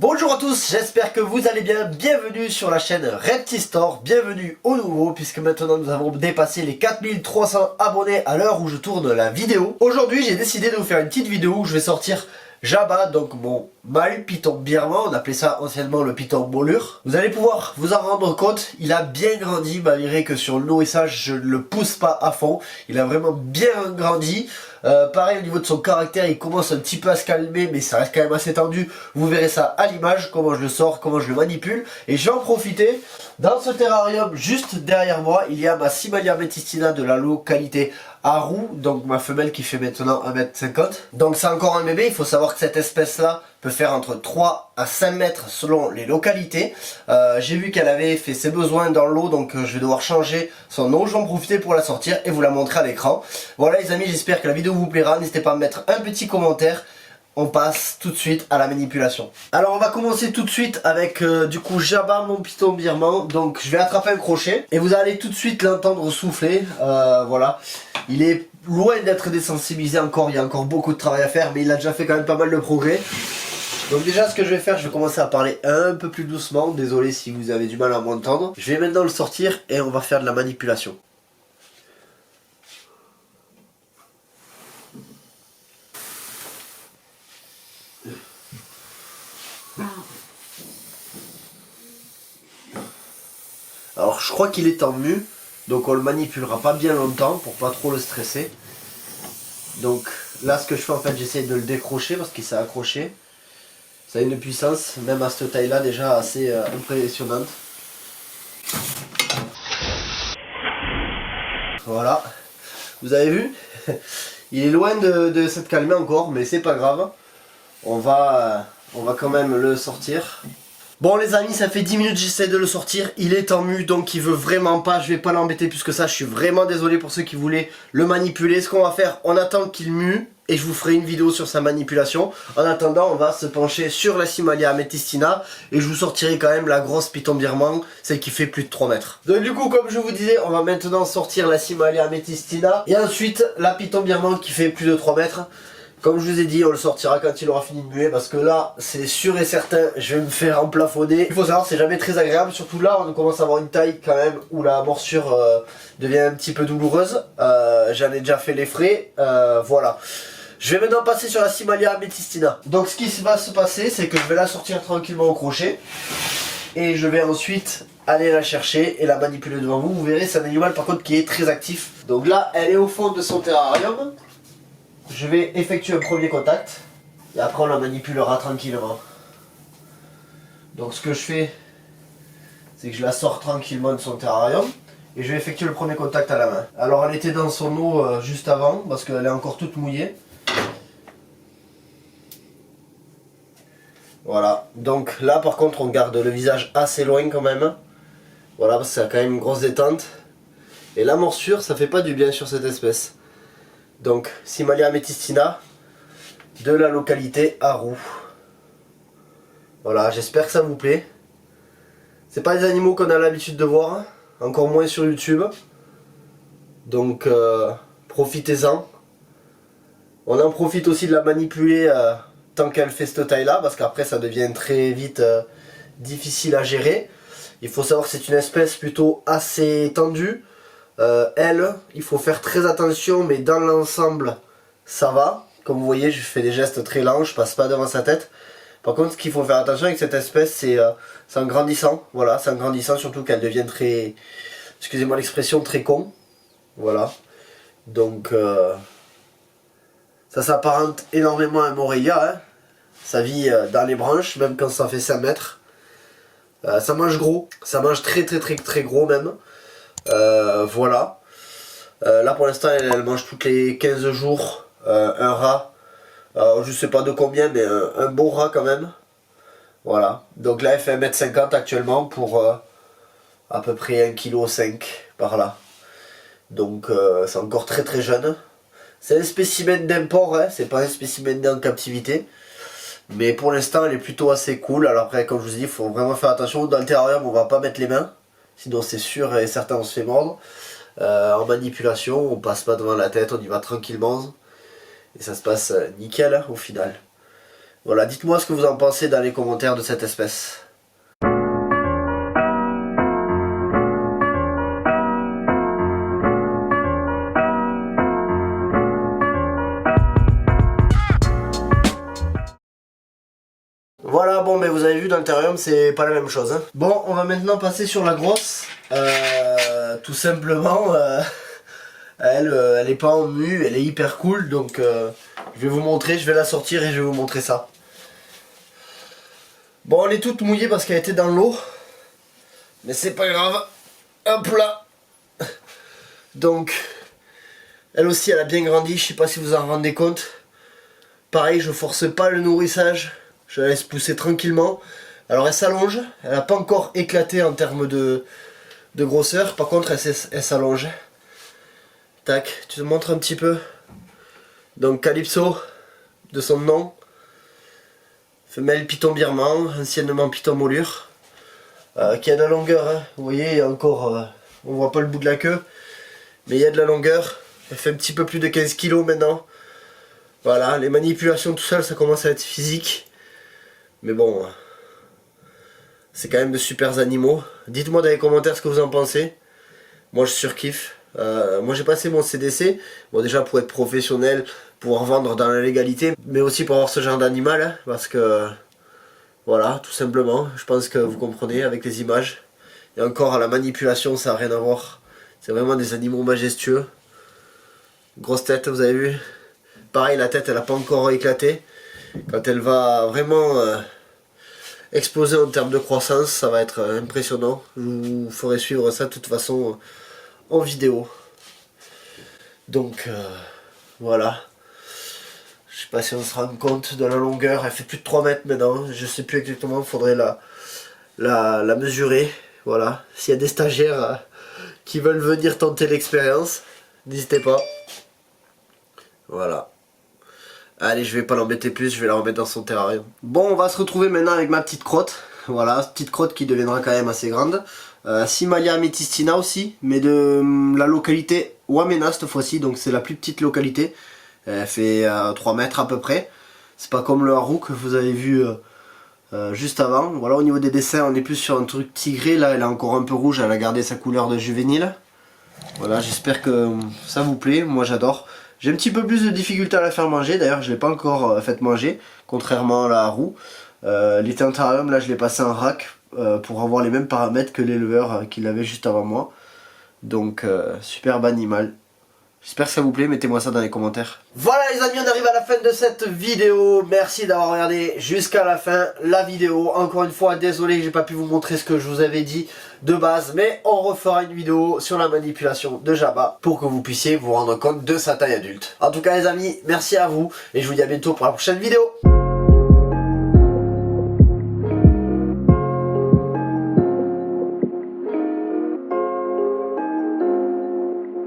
Bonjour à tous, j'espère que vous allez bien, bienvenue sur la chaîne Reptistore, bienvenue au nouveau puisque maintenant nous avons dépassé les 4300 abonnés à l'heure où je tourne la vidéo. Aujourd'hui j'ai décidé de vous faire une petite vidéo où je vais sortir Jabba, donc mon mâle python birman, on appelait ça anciennement le python moulure. Vous allez pouvoir vous en rendre compte, il a bien grandi malgré que sur le nourrissage je ne le pousse pas à fond. Il a vraiment bien grandi. Pareil au niveau de son caractère, il commence un petit peu à se calmer mais ça reste quand même assez tendu. Vous verrez ça à l'image, comment je le sors, comment je le manipule. Et je vais en profiter. Dans ce terrarium juste derrière moi, il y a ma Simalia metistina de la localité Haru, donc ma femelle qui fait maintenant 1m50. Donc c'est encore un bébé, il faut savoir que cette espèce là peut faire entre 3 à 5 mètres selon les localités. J'ai vu qu'elle avait fait ses besoins dans l'eau, donc je vais devoir changer son eau. Je vais en profiter pour la sortir et vous la montrer à l'écran. Voilà les amis, j'espère que la vidéo vous plaira, n'hésitez pas à mettre un petit commentaire. On passe tout de suite à la manipulation. Alors on va commencer tout de suite avec du coup Jabba, mon python birman. Donc je vais attraper un crochet et vous allez tout de suite l'entendre souffler. Voilà, il est loin d'être désensibilisé encore, il y a encore beaucoup de travail à faire, mais il a déjà fait quand même pas mal de progrès. Donc déjà ce que je vais faire, je vais commencer à parler un peu plus doucement. Désolé si vous avez du mal à m'entendre. Je vais maintenant le sortir et on va faire de la manipulation. Alors je crois qu'il est en mue, donc on le manipulera pas bien longtemps pour pas trop le stresser. Donc là ce que je fais en fait, j'essaie de le décrocher parce qu'il s'est accroché. Ça a une puissance, même à cette taille là déjà assez impressionnante. Voilà, vous avez vu, il est loin de s'être calmé encore, mais c'est pas grave. On va quand même le sortir. Bon les amis, ça fait 10 minutes que j'essaie de le sortir, il est en mue donc il veut vraiment pas, je vais pas l'embêter plus que ça, je suis vraiment désolé pour ceux qui voulaient le manipuler. Ce qu'on va faire, on attend qu'il mue et je vous ferai une vidéo sur sa manipulation. En attendant, on va se pencher sur la Simalia metistina et je vous sortirai quand même la grosse python birman, celle qui fait plus de 3 mètres. Donc du coup, comme je vous disais, on va maintenant sortir la Simalia metistina et ensuite la python birman qui fait plus de 3 mètres. Comme je vous ai dit, on le sortira quand il aura fini de muer parce que là, c'est sûr et certain, je vais me faire emplafonner. Il faut savoir, c'est jamais très agréable, surtout là, on commence à avoir une taille quand même où la morsure devient un petit peu douloureuse. J'en ai déjà fait les frais, voilà. Je vais maintenant passer sur la Simalia metistina. Donc ce qui va se passer, c'est que je vais la sortir tranquillement au crochet et je vais ensuite aller la chercher et la manipuler devant vous. Vous verrez, c'est un animal par contre qui est très actif. Donc là, elle est au fond de son terrarium. Je vais effectuer un premier contact et après on la manipulera tranquillement. Donc ce que je fais, c'est que je la sors tranquillement de son terrarium et je vais effectuer le premier contact à la main. Alors elle était dans son eau juste avant parce qu'elle est encore toute mouillée. Voilà, donc là par contre on garde le visage assez loin quand même. Voilà, parce que ça a quand même une grosse détente. Et la morsure, ça fait pas du bien sur cette espèce. Donc Simalia metistina de la localité Haru. Voilà, j'espère que ça vous plaît. C'est pas des animaux qu'on a l'habitude de voir, encore moins sur YouTube. Donc profitez-en. On en profite aussi de la manipuler tant qu'elle fait cette taille là, parce qu'après ça devient très vite difficile à gérer. Il faut savoir que c'est une espèce plutôt assez tendue. Elle, il faut faire très attention, mais dans l'ensemble, ça va. Comme vous voyez, je fais des gestes très lents, je passe pas devant sa tête. Par contre, ce qu'il faut faire attention avec cette espèce, c'est en grandissant. Voilà, c'est en grandissant, surtout qu'elle devient très, excusez-moi l'expression, très con. Voilà. Donc, ça s'apparente énormément à un Morelia. Hein. Ça vit dans les branches, même quand ça fait 5 mètres. Ça mange gros, ça mange très gros même. Voilà. Là pour l'instant elle mange toutes les 15 jours un rat. Je sais pas de combien, mais un bon rat quand même. Voilà. Donc là elle fait 1m50 actuellement pour à peu près 1,5 kg par là. Donc c'est encore très jeune. C'est un spécimen d'import, hein, c'est pas un spécimen en captivité. Mais pour l'instant elle est plutôt assez cool. Alors après comme je vous ai dit, il faut vraiment faire attention. Dans le terrarium on va pas mettre les mains. Sinon c'est sûr et certain on se fait mordre. En manipulation, on passe pas devant la tête, on y va tranquillement. Et ça se passe nickel au final. Voilà, dites-moi ce que vous en pensez dans les commentaires de cette espèce. Voilà, bon, mais vous avez vu dans le terrarium, c'est pas la même chose. Hein. Bon, on va maintenant passer sur la grosse. Tout simplement, elle est pas en mue, elle est hyper cool. Donc, je vais vous montrer, je vais la sortir et je vais vous montrer ça. Bon, elle est toute mouillée parce qu'elle était dans l'eau. Mais c'est pas grave. Hop là. Donc, elle aussi, elle a bien grandi. Je sais pas si vous en rendez compte. Pareil, je force pas le nourrissage. Je la laisse pousser tranquillement. Alors elle s'allonge, elle n'a pas encore éclaté en termes de grosseur. Par contre elle s'allonge. Tac, tu te montres un petit peu. Donc Calypso, de son nom. Femelle python birman, anciennement python moulure. Qui a de la longueur, hein. Vous voyez, il y a encore... on voit pas le bout de la queue. Mais il y a de la longueur. Elle fait un petit peu plus de 15 kg maintenant. Voilà, les manipulations tout seul, ça commence à être physique. Mais bon, c'est quand même de super animaux. Dites-moi dans les commentaires ce que vous en pensez. Moi je surkiffe. Moi j'ai passé mon CDC. Bon, déjà pour être professionnel, pouvoir vendre dans la légalité, mais aussi pour avoir ce genre d'animal. Hein, parce que, voilà, tout simplement. Je pense que vous comprenez avec les images. Et encore à la manipulation, ça n'a rien à voir. C'est vraiment des animaux majestueux. Grosse tête, vous avez vu. Pareil, la tête elle n'a pas encore éclaté. Quand elle va vraiment exploser en termes de croissance, ça va être impressionnant. Je vous ferai suivre ça de toute façon en vidéo. Donc voilà. Je sais pas si on se rend compte de la longueur. Elle fait plus de 3 mètres maintenant. Je sais plus exactement, il faudrait la mesurer. Voilà. S'il y a des stagiaires qui veulent venir tenter l'expérience, n'hésitez pas. Voilà. Allez, je vais pas l'embêter plus, je vais la remettre dans son terrarium. Bon, on va se retrouver maintenant avec ma petite crotte. Voilà, petite crotte qui deviendra quand même assez grande. Simalia metistina aussi, mais de la localité Wamena cette fois-ci, donc c'est la plus petite localité. Elle fait 3 mètres à peu près. C'est pas comme le harou que vous avez vu juste avant. Voilà, au niveau des dessins, on est plus sur un truc tigré. Là, elle est encore un peu rouge, elle a gardé sa couleur de juvénile. Voilà, j'espère que ça vous plaît, moi j'adore. J'ai un petit peu plus de difficulté à la faire manger, d'ailleurs je ne l'ai pas encore faite manger, contrairement à la roue. L'été en terrarium, là je l'ai passé en rack pour avoir les mêmes paramètres que l'éleveur qui l'avait juste avant moi. Donc superbe animal. J'espère que ça vous plaît, mettez-moi ça dans les commentaires. Voilà les amis, on arrive à la fin de cette vidéo. Merci d'avoir regardé jusqu'à la fin la vidéo. Encore une fois, désolé que j'ai pas pu vous montrer ce que je vous avais dit de base. Mais on refera une vidéo sur la manipulation de Jabba pour que vous puissiez vous rendre compte de sa taille adulte. En tout cas les amis, merci à vous et je vous dis à bientôt pour la prochaine vidéo.